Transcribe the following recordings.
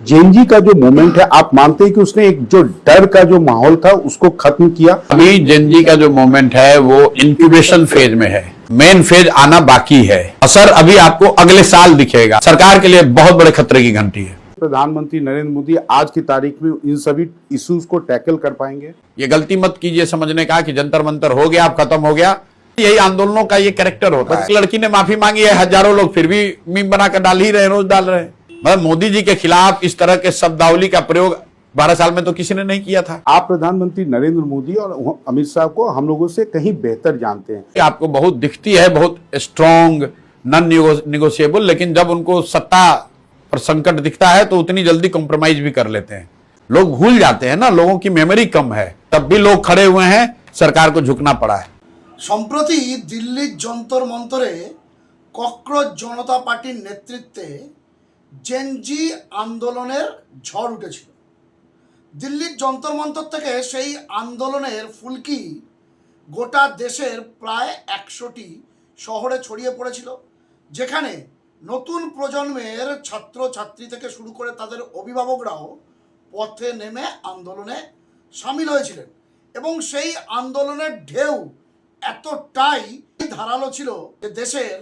JNG का जो movement है, आप मानते हैं कि उसने एक जो डर का जो माहौल था उसको खत्म किया? अभी जेएनजी का जो मूवमेंट है वो इंक्यूबेशन फेज में है, मेन फेज आना बाकी है। असर अभी आपको अगले साल दिखेगा। सरकार के लिए बहुत बड़े खतरे की घंटी है। प्रधानमंत्री नरेंद्र मोदी आज की तारीख में इन सभी इश्यूज को टैकल कर पाएंगे? ये गलती मत कीजिए समझने का कि जंतर मंतर हो गया, अब खत्म हो गया। यही आंदोलनों का ये कैरेक्टर होता है। लड़की ने माफी मांगी है, हजारों लोग फिर भी मीम बनाकर डाल ही रहे, रोज डाल रहे हैं। मतलब मोदी जी के खिलाफ इस तरह के शब्दावली का प्रयोग 12 साल में तो किसी ने नहीं किया था। आप प्रधानमंत्री नरेंद्र मोदी और अमित शाह को हम लोगों से कहीं बेहतर जानते हैं। आपको बहुत दिखती है, बहुत स्ट्रॉन्ग, नॉन निगोशिएबल, लेकिन जब उनको सत्ता पर संकट दिखता है तो उतनी जल्दी कॉम्प्रोमाइज भी कर लेते हैं। लोग भूल जाते हैं ना, लोगों की मेमोरी कम है, तब भी लोग खड़े हुए हैं, सरकार को झुकना पड़ा है। সম্প্রতি দিল্লির যন্তর মন্তরে ককরোচ জনতা পার্টির নেতৃত্বে জেনজি আন্দোলনের ঝড় উঠেছিল। দিল্লির যন্তর মন্তর থেকে সেই আন্দোলনের ফুলকি গোটা দেশের প্রায় 100টি শহরে ছড়িয়ে পড়েছিল, যেখানে নতুন প্রজন্মের ছাত্রছাত্রী থেকে শুরু করে তাদের অভিভাবকরাও পথে নেমে আন্দোলনে সামিল হয়েছিলেন এবং সেই আন্দোলনের ঢেউ এতটাই ধারালো ছিল যে দেশের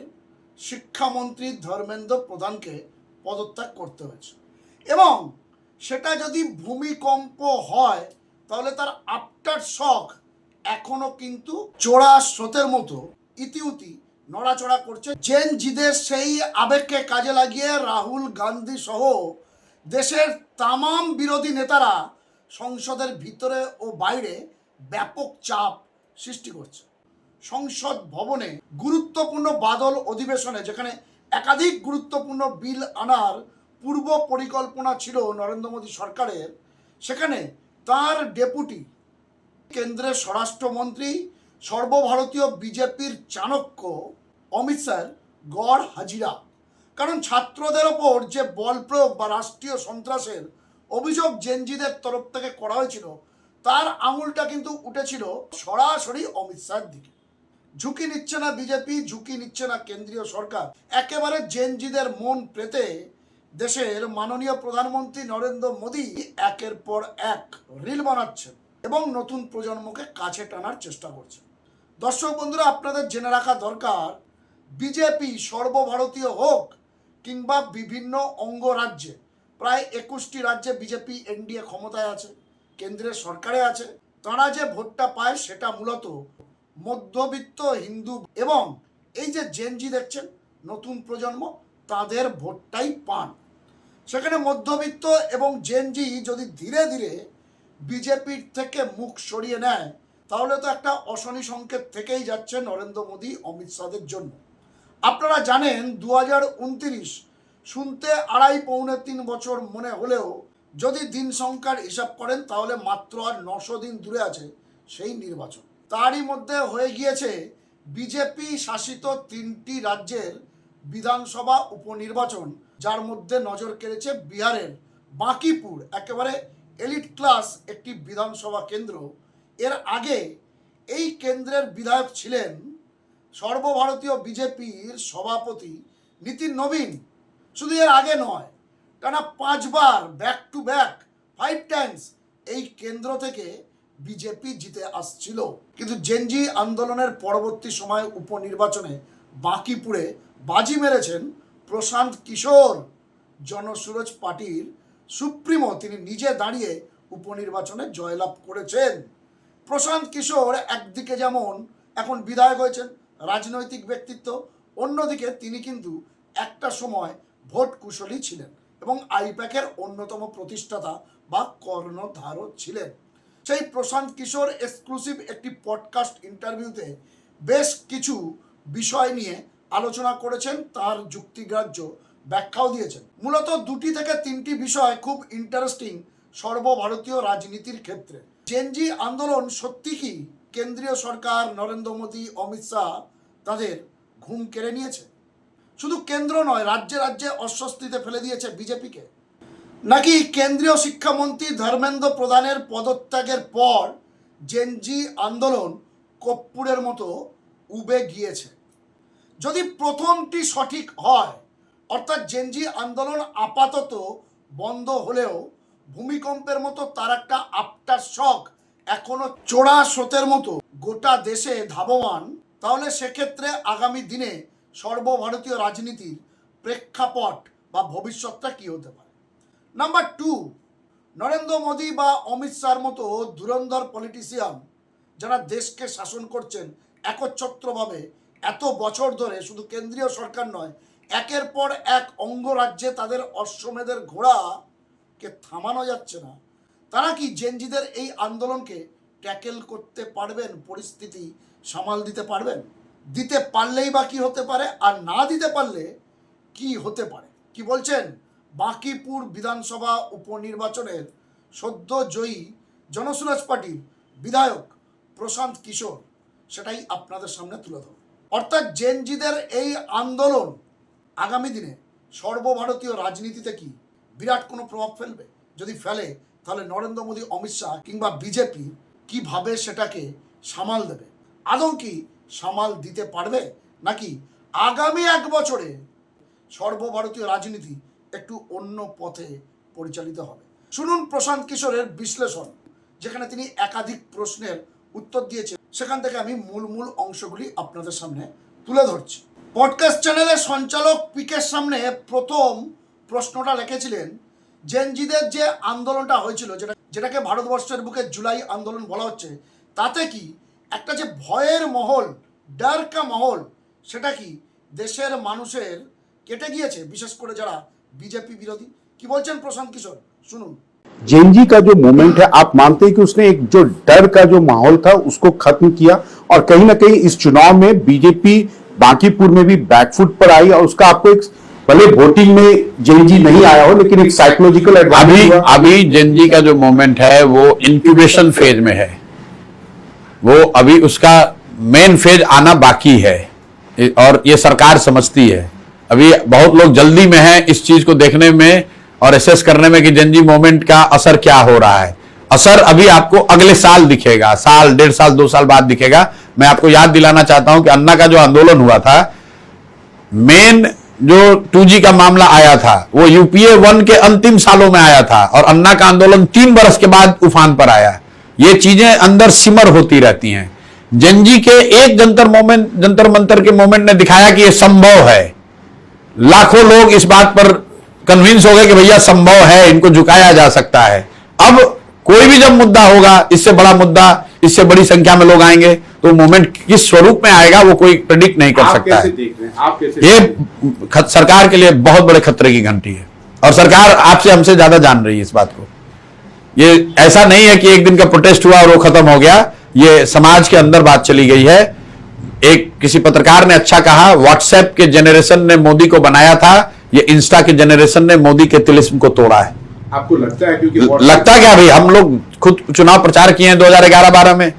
শিক্ষামন্ত্রী ধর্মেন্দ্র প্রধানকে পদত্যাগ করতে হয়েছে। এবং সেটা যদি ভূমিকম্প হয় তাহলে তার আফটার শক এখনো কিন্তু চোরা স্রোতের মতো ইতিউতি নড়াচড়া করছে। জেনজিদের সেই আবেগকে কাজে লাগিয়ে রাহুল গান্ধী সহ দেশের তামাম বিরোধী নেতারা সংসদের ভিতরে ও বাইরে ব্যাপক চাপ সৃষ্টি করছে। সংসদ ভবনে গুরুত্বপূর্ণ বাদল অধিবেশনে, যেখানে একাধিক গুরুত্বপূর্ণ বিল আনার পূর্ব পরিকল্পনা ছিল নরেন্দ্র মোদী সরকারের, সেখানে তার ডেপুটি কেন্দ্রের স্বরাষ্ট্রমন্ত্রী সর্বভারতীয় বিজেপির চাণক্য অমিত শাহর গড় হাজিরা। কারণ ছাত্রদের ওপর যে বল প্রয়োগ বা রাষ্ট্রীয় সন্ত্রাসের অভিযোগ জেনজিদের তরফ থেকে করা হয়েছিল, তার আঙুলটা কিন্তু উঠেছিল সরাসরি অমিত শাহর দিকে। ঝুঁকি নিচ্ছে না বিজেপি, ঝুঁকি নিচ্ছে না কেন্দ্রীয় সরকার। একেবারে জেনজিদের মন পেতে দেশের মাননীয় প্রধানমন্ত্রী নরেন্দ্র মোদী একের পর এক রিল বানাচ্ছেন এবং নতুন প্রজন্মকে কাছে টানার চেষ্টা করছেন। দর্শক বন্ধুরা, আপনাদের জেনে রাখা দরকার, বিজেপি সর্বভারতীয় হোক কিংবা বিভিন্ন অঙ্গরাজ্যে, প্রায় 21টি রাজ্যে বিজেপি এনডিএ ক্ষমতায় আছে, কেন্দ্রের সরকারে আছে। তারা যে ভোটটা পায় সেটা মূলত মধ্যবিত্ত হিন্দু এবং এই যে জেনজি দেখছেন নতুন প্রজন্ম, তাদের ভোটটাই পান। সেখানে মধ্যবিত্ত এবং জেনজি যদি ধীরে ধীরে বিজেপির থেকে মুখ সরিয়ে নেয় তাহলে তো একটা অশনি সংকেত থেকেই যাচ্ছে নরেন্দ্র মোদী অমিত শাহের জন্য। আপনারা জানেন 2029 শুনতে 2.5-3 বছর মনে হলেও যদি দিন সংখ্যার হিসাব করেন তাহলে মাত্র আর 900 দিন দূরে আছে সেই নির্বাচন। তারই মধ্যে হয়ে গিয়েছে বিজেপি শাসিত 3টি রাজ্যের বিধানসভা উপনির্বাচন, যার মধ্যে নজর কেড়েছে বিহারের বাঁকিপুর, একেবারে এলিট ক্লাস একটি বিধানসভা কেন্দ্র। এর আগে এই কেন্দ্রের বিধায়ক ছিলেন সর্বভারতীয় বিজেপির সভাপতি নীতিন নবীন। শুধু এর আগে নয়, টানা 5 বার ব্যাক টু ব্যাক 5 টাইমস এই কেন্দ্র থেকে বিজেপি জিতে আসছিল। কিন্তু জেনজি আন্দোলনের পরবর্তী সময়ে উপনির্বাচনে বাঁকিপুরে বাজি মেরেছেন প্রশান্ত কিশোর, জনসুরজ পার্টির সুপ্রিমো। তিনি নিজে দাঁড়িয়ে উপনির্বাচনে জয়লাভ করেছেন। প্রশান্ত কিশোর একদিকে যেমন এখন বিধায়ক হয়েছেন, রাজনৈতিক ব্যক্তিত্ব, অন্যদিকে তিনি কিন্তু একটা সময় ভোট কুশলী ছিলেন এবং আইপ্যাকের অন্যতম প্রতিষ্ঠাতা বা কর্ণধারও ছিলেন। সেই প্রশান্ত কিশোর এক্সক্লুসিভ একটি পডকাস্ট ইন্টারভিউতে বেশ কিছু বিষয় নিয়ে আলোচনা করেছেন, তার যুক্তিগ্রাহ্য ব্যাখ্যাও দিয়েছেন। মূলত 2টি থেকে 3টি বিষয় খুব ইন্টারেস্টিং সর্বভারতীয় রাজনীতির ক্ষেত্রে। জেনজি আন্দোলন সত্যি কি কেন্দ্রীয় সরকার নরেন্দ্র মোদী অমিত শাহ তাদের ঘুম কেড়ে নিয়েছে? শুধু কেন্দ্র নয়, রাজ্যে রাজ্যে অস্বস্তিতে ফেলে দিয়েছে বিজেপিকে? নাকি কেন্দ্রীয় শিক্ষামন্ত্রী ধর্মেন্দ্র প্রধানের পদত্যাগের পর জেনজি আন্দোলন কর্পূরের মতো উবে গিয়েছে? যদি প্রথমটি সঠিক হয়, অর্থাৎ জেনজি আন্দোলন আপাতত বন্ধ হলেও ভূমিকম্পের মতো তার একটা আফটার শক এখনো চোরা স্রোতের মতো গোটা দেশে ধাবমান, তাহলে সেক্ষেত্রে আগামী দিনে সর্বভারতীয় রাজনীতির প্রেক্ষাপট বা ভবিষ্যৎটা কী হতে পারে। নাম্বার 2, নরেন্দ্র মোদী বা অমিত শাহর মতো ধুরন্ধর পলিটিশিয়ান যারা দেশকে শাসন করছেন একচ্ছত্রভাবে এত বছর ধরে, শুধু কেন্দ্রীয় সরকার নয়, একের পর এক অঙ্গরাজ্যে তাদের অশ্বমেধের ঘোড়াকে থামানো যাচ্ছে না, তারা কি জেনজিদের এই আন্দোলনকে ট্যাকেল করতে পারবেন, পরিস্থিতি সামাল দিতে পারবেন? দিতে পারলেই বা কী হতে পারে, আর না দিতে পারলে কি হতে পারে? কি বলছেন বাঁকিপুর বিধানসভা উপনির্বাচনের সদ্য জয়ী জনসুরাজ পার্টির বিধায়ক প্রশান্ত কিশোর, সেটাই আপনাদের সামনে তুলে ধরব। অর্থাৎ জেনজিদের এই আন্দোলন আগামী দিনে সর্বভারতীয় রাজনীতিতে কি বিরাট কোনো প্রভাব ফেলবে? যদি ফেলে, তাহলে নরেন্দ্র মোদী, অমিত শাহ কিংবা বিজেপি কিভাবে সেটাকে সামাল দেবে? আদৌ কি সামাল দিতে পারবে, নাকি আগামী 1 বছরে সর্বভারতীয় রাজনীতি একটু অন্য পথে পরিচালিত হবে? শুনুন প্রশান্ত কিশোরের বিশ্লেষণ, যেখানে তিনি একাধিক প্রশ্নের উত্তর দিয়েছেন। সেখান থেকে আমি মূল অংশগুলি আপনাদের সামনে তুলে ধরছি। পডকাস্ট চ্যানেলের সঞ্চালক পিকের সামনে প্রথম প্রশ্নটা রেখেছিলেন, জেনজিদের যে আন্দোলনটা হয়েছিল, যেটাকে ভারতবর্ষের বুকে জুলাই আন্দোলন বলা হচ্ছে, তাতে কি একটা যে ভয়ের মহল, ডর কা মহল, সেটা কি দেশের মানুষের কেটে গিয়েছে, বিশেষ করে যারা बीजेपी विरोधी? কি বলছেন প্রশান্ত কিশোর, শুনুন। जेएनजी का जो मूवमेंट है, आप मानते हैं कि उसने एक जो डर का जो माहौल था उसको खत्म किया, और कहीं ना कहीं इस चुनाव में बीजेपी बांकीपुर में भी बैकफुट पर आई, और उसका आपको एक, भले वोटिंग में जेएनजी नहीं आया हो, लेकिन एक साइकोलॉजिकल एडवांटेज अभी जेएनजी का जो मोमेंट है वो इंक्यूबेशन फेज में है, वो अभी उसका मेन फेज आना बाकी है, और ये सरकार समझती है। अभी बहुत लोग जल्दी में हैं इस चीज को देखने में और एसेस करने में कि जेएनजी मूवमेंट का असर क्या हो रहा है। असर अभी आपको अगले साल दिखेगा, साल, 1.5 साल, 2 साल बाद दिखेगा। मैं आपको याद दिलाना चाहता हूं कि अन्ना का जो आंदोलन हुआ था, मेन जो 2G का मामला आया था वो यूपीए 1 के अंतिम सालों में आया था, और अन्ना का आंदोलन 3 बरस के बाद उफान पर आया। ये चीजें अंदर सिमर होती रहती हैं। जेएनजी के एक जंतर मंतर के मोमेंट ने दिखाया कि यह संभव है। लाखों लोग इस बात पर कन्विंस हो गए कि भैया संभव है, इनको झुकाया जा सकता है। अब कोई भी जब मुद्दा होगा, इससे बड़ा मुद्दा, इससे बड़ी संख्या में लोग आएंगे, तो मूवमेंट किस स्वरूप में आएगा वो कोई प्रेडिक्ट नहीं कर सकता है। ये सरकार के लिए बहुत बड़े खतरे की घंटी है, और सरकार आपसे हमसे ज्यादा जान रही है इस बात को। ये ऐसा नहीं है कि एक दिन का प्रोटेस्ट हुआ और वो खत्म हो गया, ये समाज के अंदर बात चली गई है। एक किसी पत्रकार ने अच्छा कहा, व्हाट्सएप के जनरेशन ने मोदी को बनाया था, ये इंस्टा के जनरेशन ने मोदी के तिलिस्म को तोड़ा है। आपको लगता है? क्योंकि लगता क्या भाई, हम लोग खुद चुनाव प्रचार किए हैं 2011-12 में।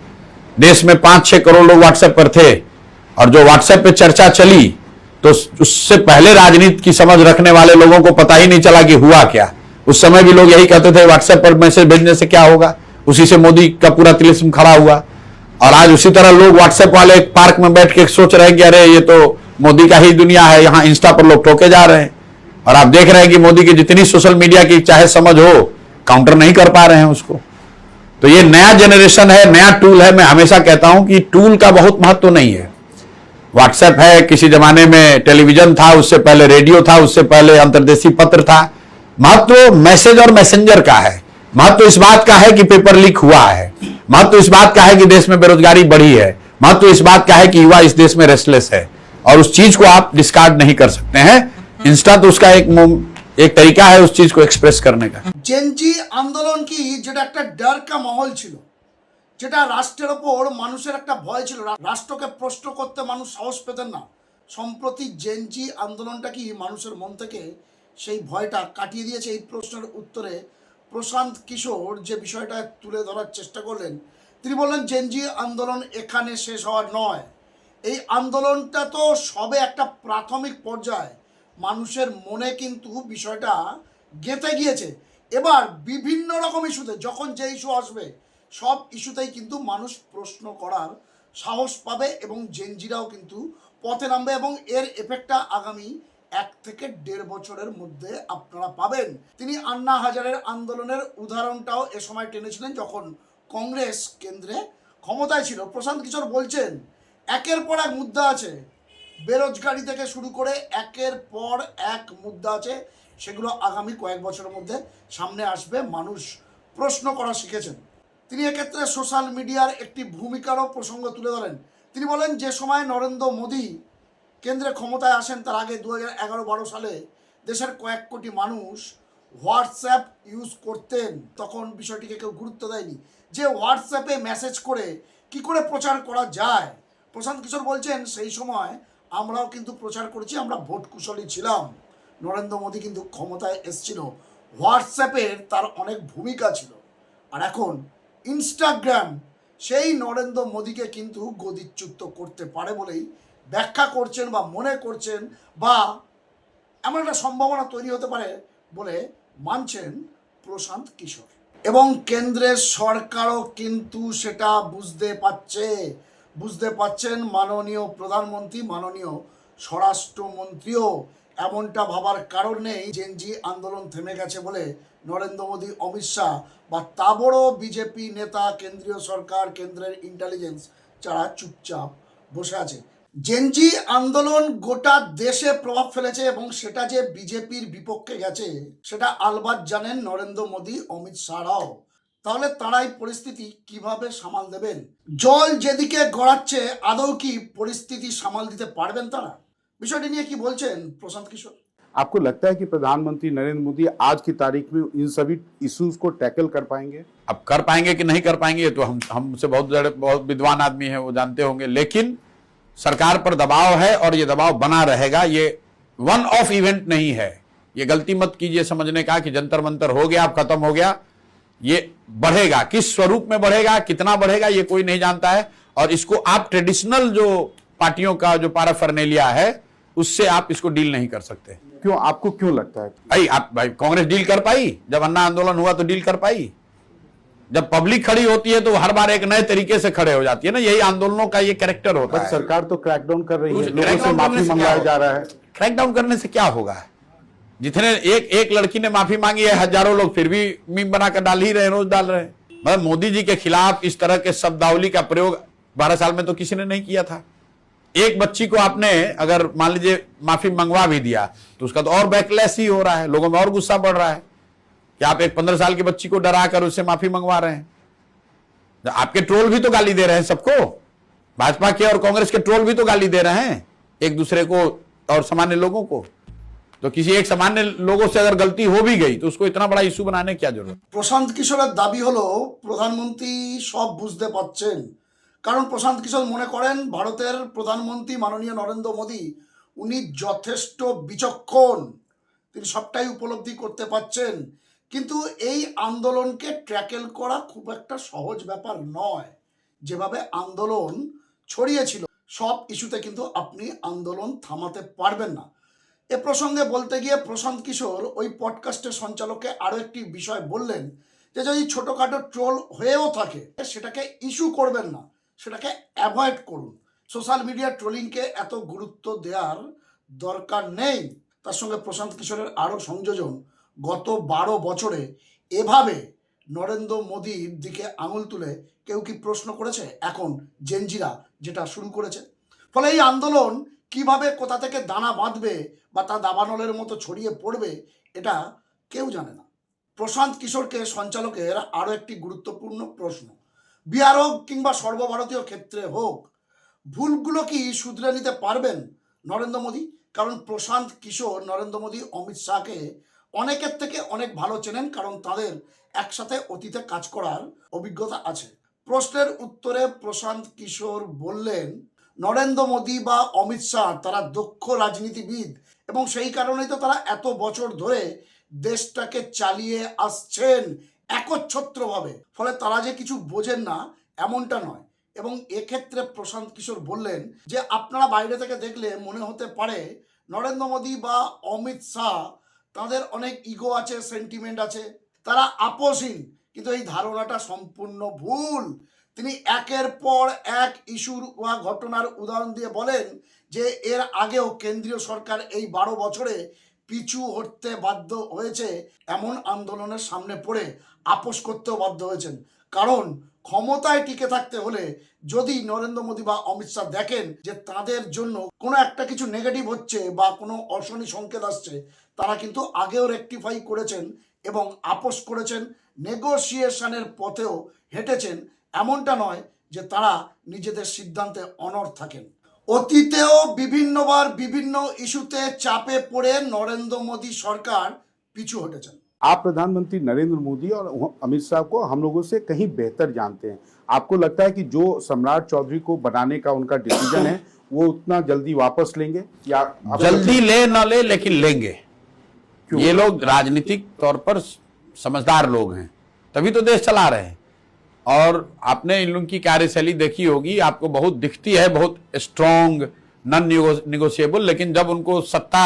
देश में 5-6 करोड़ लोग व्हाट्सएप पर थे, और जो व्हाट्सएप पे चर्चा चली, तो उससे पहले राजनीति की समझ रखने वाले लोगों को पता ही नहीं चला कि हुआ क्या। उस समय भी लोग यही कहते थे व्हाट्सएप पर मैसेज भेजने से क्या होगा, उसी से मोदी का पूरा तिलिस्म खड़ा हुआ। और आज उसी तरह लोग व्हाट्सएप वाले पार्क में बैठ के सोच रहे हैं कि अरे ये तो मोदी का ही दुनिया है, यहां इंस्टा पर लोग ठोके जा रहे हैं। और आप देख रहे हैं कि मोदी की जितनी सोशल मीडिया की चाहे समझ हो, काउंटर नहीं कर पा रहे हैं उसको। तो ये नया जनरेशन है, नया टूल है। मैं हमेशा कहता हूं कि टूल का बहुत महत्व नहीं है। व्हाट्सएप है, किसी जमाने में टेलीविजन था, उससे पहले रेडियो था, उससे पहले अंतर्देशीय पत्र था। महत्व मैसेज और मैसेंजर का है। महत्व इस बात का है कि पेपर लीक हुआ है। महत्व इस बात का है कि देश में बेरोजगारी बढ़ी है। महत्व इस बात का है कि युवा इस देश में रेस्टलेस है, और उस चीज को आप डिस्कार्ड नहीं कर सकते हैं। इंस्टा तो उसका एक तरीका है उस चीज को एक्सप्रेस करने का। জেনজি আন্দোলন কি, যেটা একটা ডর কা মহল ছিল, যেটা রাষ্ট্রের ওপর মানুষের একটা ভয় ছিল, রাষ্ট্রকে প্রশ্ন করতে মানুষ সাহস পেতেন না, সম্প্রতি জেনজি আন্দোলনটা কি মানুষের মন থেকে সেই ভয়টা কাটিয়ে দিয়েছে? এই প্রশ্নের উত্তরে প্রশান্ত কিশোর যে বিষয়টা তুলে ধরার চেষ্টা করলেন, তিনি বললেন জেনজি আন্দোলন এখানে শেষ হওয়ার নয়, এই আন্দোলনটা তো সবে একটা প্রাথমিক পর্যায়ে, মানুষের মনে কিন্তু বিষয়টা গেঁথে গিয়েছে। এবার বিভিন্ন রকম ইস্যুতে, যখন যে ইস্যু আসবে, সব ইস্যুতেই কিন্তু মানুষ প্রশ্ন করার সাহস পাবে, এবং জেনজিরাও কিন্তু পথে নামবে, এবং এর এফেক্টটা আগামী 1 থেকে 1.5 বছরের মধ্যে আপনারা পাবেন। তিনি আন্না হাজারের আন্দোলনের উদাহরণটাও এ সময় টেনেছিলেন যখন কংগ্রেস কেন্দ্রে ক্ষমতায় ছিল। প্রশান্ত কিশোর বলছেন একের পর এক মুদ্রা আছে, বেরোজগারি থেকে শুরু করে একের পর এক মুদ্রা আছে, সেগুলো আগামী কয়েক বছরের মধ্যে সামনে আসবে। মানুষ প্রশ্ন করা শিখেছেন। তিনি এক্ষেত্রে সোশ্যাল মিডিয়ার একটি ভূমিকারও প্রসঙ্গ তুলে ধরেন। তিনি বলেন যে সময় নরেন্দ্র মোদী কেন্দ্রে ক্ষমতায় আসেন তার আগে 2011-12 সালে দেশের কয়েক কোটি মানুষ হোয়াটসঅ্যাপ ইউজ করতেন। তখন বিষয়টিকে কেউ গুরুত্ব দেয়নি যে হোয়াটসঅ্যাপে মেসেজ করে কি করে প্রচার করা যায়। প্রশান্ত কিশোর বলছেন সেই সময় আমরাও কিন্তু প্রচার করেছি, আমরা ভোট কুশলী ছিলাম। নরেন্দ্র মোদী কিন্তু ক্ষমতায় এসেছিল, হোয়াটসঅ্যাপের তার অনেক ভূমিকা ছিল। আর এখন ইনস্টাগ্রাম সেই নরেন্দ্র মোদীকে কিন্তু গদিচ্যুত করতে পারে বলেই ব্যাখ্যা করছেন বা মনে করছেন, বা এমন একটা সম্ভাবনা তৈরি হতে পারে বলে মানছেন প্রশান্ত কিশোর। এবং কেন্দ্রের সরকারও কিন্তু সেটা বুঝতে পাচ্ছেন মাননীয় প্রধানমন্ত্রী, মাননীয় স্বরাষ্ট্রমন্ত্রীও। এমনটা ভাবার কারণ নেই জেনজি আন্দোলন থেমে গেছে বলে নরেন্দ্র মোদী, অমিত শাহ বা তাবড় বিজেপি নেতা, কেন্দ্রীয় সরকার, কেন্দ্রের ইন্টেলিজেন্স যারা চুপচাপ বসে আছে। জেনজি আন্দোলন গোটা দেশে প্রভাব ফেলেছে এবং সেটা যে বিজেপির বিপক্ষে গেছে সেটা আলবাত জানেন নরেন্দ্র মোদী, অমিত শাহরাও। তাহলে তারাই পরিস্থিতি কিভাবে সামাল দেবেন? জল যেদিকে গড়াচ্ছে আদৌ কি পরিস্থিতি সামাল দিতে পারবেন তারা? বিষয়টি নিয়ে কি বলছেন প্রশান্ত কিশোর? आपको लगता है कि प्रधानमंत्री नरेंद्र मोदी आज की तारीख में इन सभी इश्यूज को टैकल कर पाएंगे? अब कर पाएंगे कि नहीं कर पाएंगे तो हमसे बहुत विद्वान आदमी है, वो जानते होंगे। लेकिन सरकार पर दबाव है और ये दबाव बना रहेगा। ये वन ऑफ इवेंट नहीं है। ये गलती मत कीजिए समझने का कि जंतर मंतर हो गया, अब खत्म हो गया। ये बढ़ेगा, किस स्वरूप में बढ़ेगा, कितना बढ़ेगा, ये कोई नहीं जानता है। और इसको आप ट्रेडिशनल जो पार्टियों का जो पैराफर्नेलिया है उससे आप इसको डील नहीं कर सकते। क्यों, आपको क्यों लगता है? भाई कांग्रेस डील कर पाई? जब अन्ना आंदोलन हुआ तो डील कर पाई? जब पब्लिक खड़ी होती है तो हर बार एक नए तरीके से खड़े हो जाती है ना। यही आंदोलनों का ये कैरेक्टर होता है। सरकार तो क्रैकडाउन कर रही है, लोगों से क्रैकडाउन माफी करने से मंगवाया क्या जा रहा है। क्रैकडाउन करने से क्या होगा? जितने एक लड़की ने माफी मांगी है, हजारों लोग फिर भी मीम बनाकर डाल ही रहे हैं, रोज डाल रहे हैं। मतलब मोदी जी के खिलाफ इस तरह के शब्दावली का प्रयोग 12 साल में तो किसी ने नहीं किया था। एक बच्ची को आपने अगर मान लीजिए माफी मंगवा भी दिया तो उसका तो और बैकलैश ही हो रहा है, लोगों में और गुस्सा बढ़ रहा है कि आप एक 15 साल की बच्ची को डरा कर उससे माफी मंगवा रहे हैं। आपके ट्रोल भी तो गाली दे रहे हैं सबको, भाजपा के और कांग्रेस के ट्रोल भी तो गाली दे रहे हैं एक दूसरे को और सामान्य लोगों को। तो किसी एक सामान्य लोगों से अगर गलती हो भी गई तो उसको इतना बड़ा इशू बनाने क्या जरूरत? প্রশান্ত কিশোরের দাবি হলো প্রধানমন্ত্রী সব বুঝতে পারছেন। কারণ প্রশান্ত কিশোর মনে করেন ভারতের প্রধানমন্ত্রী মাননীয় নরেন্দ্র মোদী উনি যথেষ্ট বিচক্ষণ, তিনি সবটাই উপলব্ধি করতে পারছেন। কিন্তু এই আন্দোলনকে ট্র্যাকেল করা খুব একটা সহজ ব্যাপার নয়। যেভাবে আন্দোলন ছড়িয়েছিল সব ইস্যুতে কিন্তু আপনি আন্দোলন থামাতে পারবেন না। এ প্রসঙ্গে বলতে গিয়ে প্রশান্ত কিশোর ওই পডকাস্টের সঞ্চালককে আরও একটি বিষয় বললেন যে যদি ছোটোখাটো ট্রোল হয়েও থাকে সেটাকে ইস্যু করবেন না, সেটাকে অ্যাভয়েড করুন। সোশ্যাল মিডিয়া ট্রোলিংকে এত গুরুত্ব দেওয়ার দরকার নেই। তার সঙ্গে প্রশান্ত কিশোরের আরও সংযোজন, গত 12 বছরে এভাবে নরেন্দ্র মোদীর দিকে আঙুল তুলে কেউ কি প্রশ্ন করেছে? এখন জেনজিরা যেটা শুরু করেছে। ফলে এই আন্দোলন কিভাবে কোথা থেকে দানা বাঁধবে বা তা দাবানলের মতো ছড়িয়ে পড়বে এটা কেউ জানে না। প্রশান্ত কিশোরকে সঞ্চালকের আরও একটি গুরুত্বপূর্ণ প্রশ্ন, বিহার হোক কিংবা সর্বভারতীয় ক্ষেত্রে হোক, ভুলগুলো কি শুধরে নিতে পারবেন নরেন্দ্র মোদী? কারণ প্রশান্ত কিশোর নরেন্দ্র মোদী, অমিত শাহকে অনেকের থেকে অনেক ভালো চেনেন, কারণ তাদের একসাথে অতীতে কাজ করার অভিজ্ঞতা আছে। প্রশ্নের উত্তরে প্রশান্ত কিশোর বললেন নরেন্দ্র মোদী বা অমিত শাহ তারা দক্ষ রাজনীতিবিদ এবং সেই কারণেই তো তারা এত বছর ধরে দেশটাকে চালিয়ে আসছেন একচ্ছত্রভাবে। ফলে তারা যে কিছু বোঝেন না এমনটা নয়। এবং এক্ষেত্রে প্রশান্ত কিশোর বললেন যে আপনারা বাইরে থেকে দেখলে মনে হতে পারে নরেন্দ্র মোদী বা অমিত শাহ তাদের অনেক ইগো আছে, সেন্টিমেন্ট আছে, তারা আপোষহীন, কিন্তু এই ধারণাটা সম্পূর্ণ ভুল। তিনি একের পর এক ইস্যুর বা ঘটনার উদাহরণ দিয়ে বলেন যে এর আগেও কেন্দ্রীয় সরকার এই 12 বছরে পিছু হটতে বাধ্য হয়েছে, এমন আন্দোলনের সামনে পড়ে আপোষ করতেও বাধ্য হয়েছেন। কারণ ক্ষমতায় টিকে থাকতে হলে যদি নরেন্দ্র মোদী বা অমিত শাহ দেখেন যে তাদের জন্য কোনো একটা কিছু নেগেটিভ হচ্ছে বা কোনো অশনি সংকেত আসছে, তারা কিন্তু আগেও রেকটিফাই করেছেন এবং আপোষ করেছেন, নেগোসিয়েশনের পথেও হেঁটেছেন। এমনটা নয় যে তারা নিজেদের সিদ্ধান্তে অনড় থাকেন। অতীতেও বিভিন্নবার বিভিন্ন ইস্যুতে চাপে পড়ে নরেন্দ্র মোদী সরকার পিছু হটেছেন। आप प्रधानमंत्री नरेंद्र मोदी और अमित शाह को हम लोगों से कहीं बेहतर जानते हैं। आपको लगता है कि जो सम्राट चौधरी को बनाने का उनका डिसीजन है वो उतना जल्दी वापस लेंगे या जल्दी ले ना ले लेकिन लेंगे। ये लोग राजनीतिक तौर पर समझदार लोग हैं, तभी तो देश चला रहे हैं। और आपने इन लोगों की कार्यशैली देखी होगी, आपको बहुत दिखती है, बहुत स्ट्रॉन्ग, नॉन निगोशिएबल, लेकिन जब उनको सत्ता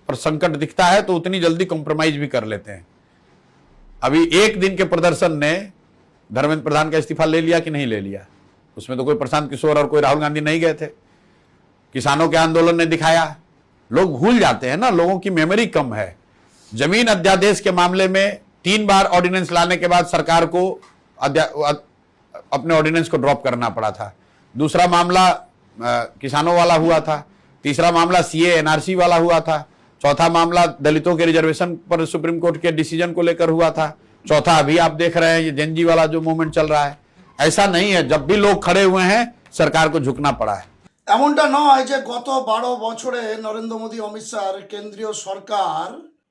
पर संकट दिखता है तो उतनी जल्दी कॉम्प्रोमाइज भी कर लेते हैं। अभी एक दिन के प्रदर्शन ने धर्मेंद्र प्रधान का इस्तीफा ले लिया कि नहीं ले लिया? उसमें तो कोई प्रशांत किशोर और कोई राहुल गांधी नहीं गए थे। किसानों के आंदोलन ने दिखाया। लोग भूल जाते हैं ना, लोगों की मेमोरी कम है। जमीन अध्यादेश के मामले में 3 बार ऑर्डिनेंस लाने के बाद सरकार को अपने ऑर्डिनेंस को ड्रॉप करना पड़ा था। दूसरा मामला किसानों वाला हुआ था, तीसरा मामला सीए एनआरसी वाला हुआ था, चौथा मामला दलितों के रिजर्वेशन पर सुप्रीम कोर्ट के डिसीजन को लेकर हुआ था, चौथा अभी आप देख रहे हैं ये जेनजी वाला जो मूवमेंट चल रहा है। ऐसा नहीं है, जब भी लोग खड़े हुए हैं सरकार को झुकना पड़ा है। এমনটা নয় যে গত 12 বছরে নরেন্দ্র মোদী অমিত শাহর কেন্দ্রীয় সরকার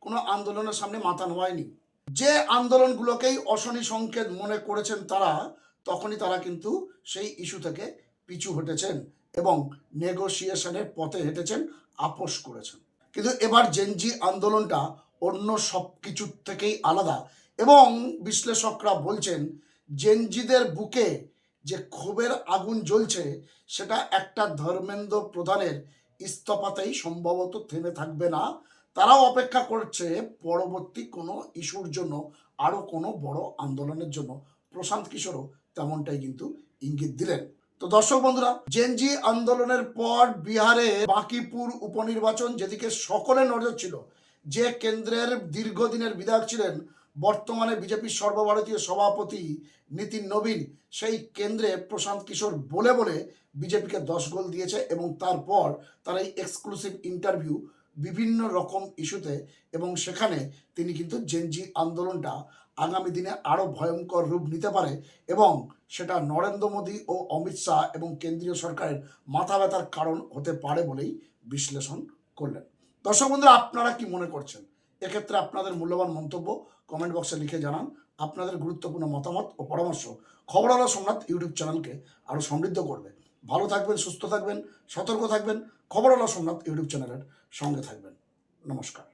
কোনো আন্দোলনের সামনে মাথা নোয়ায়নি। যে আন্দোলনগুলোকেই অশনি সংকেত মনে করেছেন তারা, তখনই তারা কিন্তু সেই ইস্যু থেকে পিছু হটেছেন এবং নেগোসিয়েশনের পথে হেঁটেছেন, আপোষ করেছেন। কিন্তু এবার জেনজি আন্দোলনটা অন্য সব কিছুর থেকেই আলাদা এবং বিশ্লেষকরা বলছেন জেনজিদের বুকে যে ক্ষোভের আগুন জ্বলছে সেটা একটা ধর্মেন্দ্র প্রধানের ইস্তফাতেই সম্ভবত থেমে থাকবে না। তারাও অপেক্ষা করছে পরবর্তী কোনো ইস্যুর জন্য, আরও কোনো বড় আন্দোলনের জন্য। প্রশান্ত কিশোরও তেমনটাই কিন্তু ইঙ্গিত দিলেন। তো দর্শক বন্ধুরা, জেনজি আন্দোলনের পর বিহারে বাঁকিপুর উপনির্বাচন, যেদিকে সকলের নজর ছিল, যে কেন্দ্রের দীর্ঘদিনের বিধায়ক ছিলেন বর্তমানে বিজেপির সর্বভারতীয় সভাপতি নীতিন নবীন, সেই কেন্দ্রে প্রশান্ত কিশোর বলে বলে বিজেপিকে 10 গোল দিয়েছে এবং তারপর তার এই এক্সক্লুসিভ ইন্টারভিউ বিভিন্ন রকম ইস্যুতে, এবং সেখানে তিনি কিন্তু জেনজি আন্দোলনটা আগামী দিনে আরও ভয়ঙ্কর রূপ নিতে পারে এবং সেটা নরেন্দ্র মোদী ও অমিত শাহ এবং কেন্দ্রীয় সরকারের মাথা ব্যথার কারণ হতে পারে বলেই বিশ্লেষণ করলেন। দর্শক বন্ধুরা, আপনারা কি মনে করছেন? এক্ষেত্রে আপনাদের মূল্যবান মন্তব্য কমেন্ট বক্সে লিখে জানান। আপনাদের গুরুত্বপূর্ণ মতামত ও পরামর্শ খবরওয়ালা সোমনাথ ইউটিউব চ্যানেলকে আরও সমৃদ্ধ করবে। ভালো থাকবেন, সুস্থ থাকবেন, সতর্ক থাকবেন। খবরওয়ালা সোমনাথ ইউটিউব চ্যানেলের সঙ্গে থাকবেন। নমস্কার।